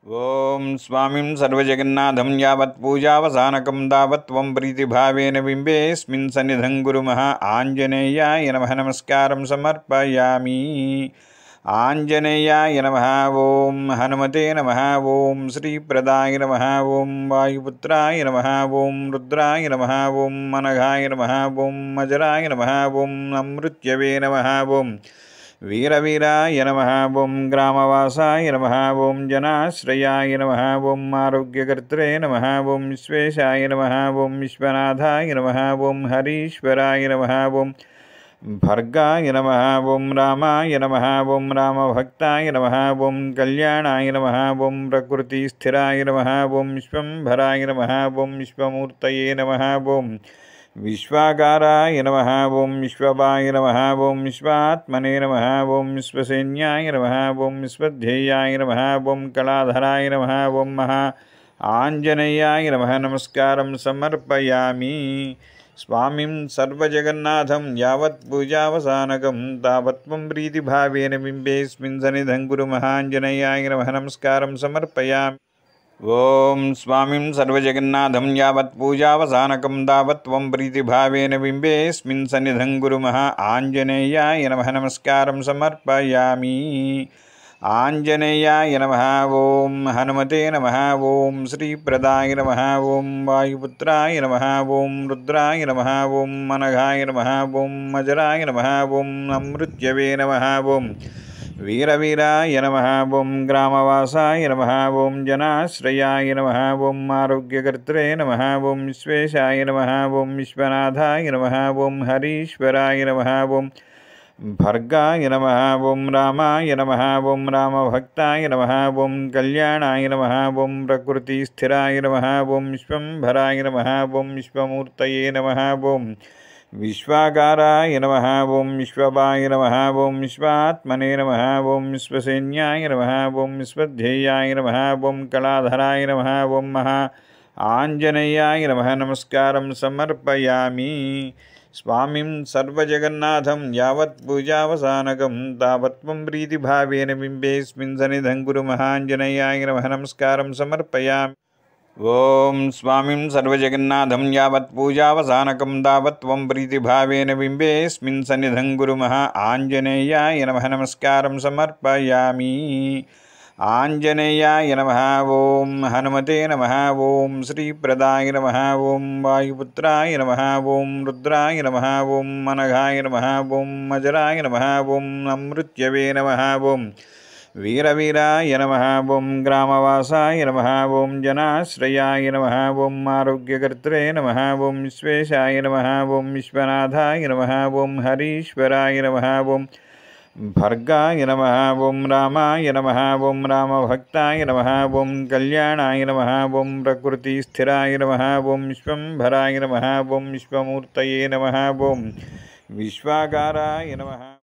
ఓం స్వామిం సర్వజగన్నాథం యావత్ పూజావసానకం తావత్ త్వం ప్రీతిభావేన బింబేస్మిన్ సన్నిధం గురుమః ఆంజనేయాయ నమః నమస్కారం సమర్పయామి. ఆంజనేయాయ నమః. ఓం హనుమతే నమః. ఓం శ్రీప్రదాయ నమః. ఓం వాయుపుత్రాయ నమః. ఓం రుద్రాయ నమః. ఓం అనఘాయ నమః. ఓం అజరాయ నమః. ఓం అమృత్యవే నమః. ఓం వీరవీరాయ నమః. ఓం గ్రామవాసాయ నమః. ఓం జనాశ్రయాయ నమః. ఓం ఆరోగ్యకర్త్రే నమః. ఓం విశ్వేశాయ నమః. ఓం విశ్వనాథాయ నమః. ఓం హరీశ్వరాయ నమః. ఓం భర్గాయ నమః. ఓం రామాయ నమః. ఓం రామభక్తాయ నమః. ఓం కళ్యాణాయ నమః. ఓం ప్రకృతిస్థిరాయ నమః. ఓం విశ్వంభరాయ నమః. ఓం విశ్వమూర్తయే నమః. ఓం విశ్వాకారాయ నమః. ఓం విశ్వపాయ నమః. ఓం విశ్వాత్మనే నమః. ఓం విశ్వసేన్యాయ నమః. ఓం విశ్వధ్యేయాయ నమః. ఓం కళాధరాయ నమః. ఓం మహా ఆంజనేయాయ నమః నమస్కారం సమర్పయామి. స్వామిం సర్వజగన్నాథం యావత్ పూజావసానకం తావత్ త్వం ప్రీతిభావేన బింబేస్మిన్ సన్నిధం గురుమః ఆంజనేయాయ నమః నమస్కారం సమర్పయామి. ఓం స్వామిం సర్వజగన్నాథం యావత్ పూజావసానకం తావత్ త్వం ప్రీతిభావేన బింబేస్మిన్ సన్నిధం గురుమః ఆంజనేయాయ నమః నమస్కారం సమర్పయామి. ఆంజనేయాయ నమః. ఓం హనుమతే నమః. ఓం శ్రీప్రదాయ నమః. ఓం వాయుపుత్రాయ నమః. ఓం రుద్రాయ నమః. ఓం అనఘాయ నమః. ఓం అజరాయ నమః. ఓం అమృత్యవే నమః. ఓం వీరవీరాయ నమః. ఓం గ్రామవాసాయ నమః. ఓం జనాశ్రయాయ నమః. ఓం ఆరోగ్యకర్త్రే నమః. ఓం విశ్వేశాయ నమః. ఓం విశ్వనాథాయ నమః. ఓం హరీశ్వరాయ నమః. ఓం భర్గాయ నమః. ఓం రామాయ నమః. ఓం రామభక్తాయ నమః. ఓం కళ్యాణాయ నమః. ఓం ప్రకృతిస్థిరాయ నమః. ఓం విశ్వంభరాయ నమః. ఓం విశ్వమూర్తయే నమః. ఓం విశ్వాకారాయ నమః. ఓం విశ్వపాయ నమః. ఓం విశ్వాత్మనే నమః. ఓం విశ్వసేన్యాయ నమః. ఓం విశ్వధ్యేయాయ నమః. ఓం కళాధరాయ నమః. ఓం మహా ఆంజనేయాయ నమః నమస్కారం సమర్పయామి. స్వామిం సర్వజగన్నాథం యావత్ పూజావసానకం తావత్ త్వం ప్రీతిభావేన బింబేస్మిన్ సన్నిధం గురుమః ఆంజనేయాయ నమః నమస్కారం సమర్పయామి. ఓం స్వామిం సర్వజగన్నాథం యావత్ పూజావసానకం తావత్ త్వం ప్రీతిభావేన బింబేస్మిన్ సన్నిధం గురుమః ఆంజనేయాయ నమః నమస్కారం సమర్పయామి. ఆంజనేయాయ నమః. ఓం హనుమతే నమః. ఓం శ్రీప్రదాయ నమః. ఓం వాయుపుత్రాయ నమః. ఓం రుద్రాయ నమః. ఓం అనఘాయ నమః. ఓం అజరాయ నమః. ఓం అమృత్యవే నమః. ఓం వీరవీరాయ నమః. ఓం గ్రామవాసాయ నమః. ఓం జనాశ్రయాయ నమః. ఓం ఆరోగ్యకర్త్రే నమః. ఓం విశ్వేశాయ నమః. ఓం విశ్వనాథాయ నమః. ఓం హరీశ్వరాయ నమః. ఓం భర్గాయ నమః. ఓం రామాయ నమః. ఓం రామభక్తాయ నమః. ఓం కళ్యాణాయ నమః. ఓం ప్రకృతిస్థిరాయ నమః. ఓం విశ్వంభరాయ నమః. ఓం విశ్వమూర్తయే నమః. ఓం విశ్వాకారాయ నమః.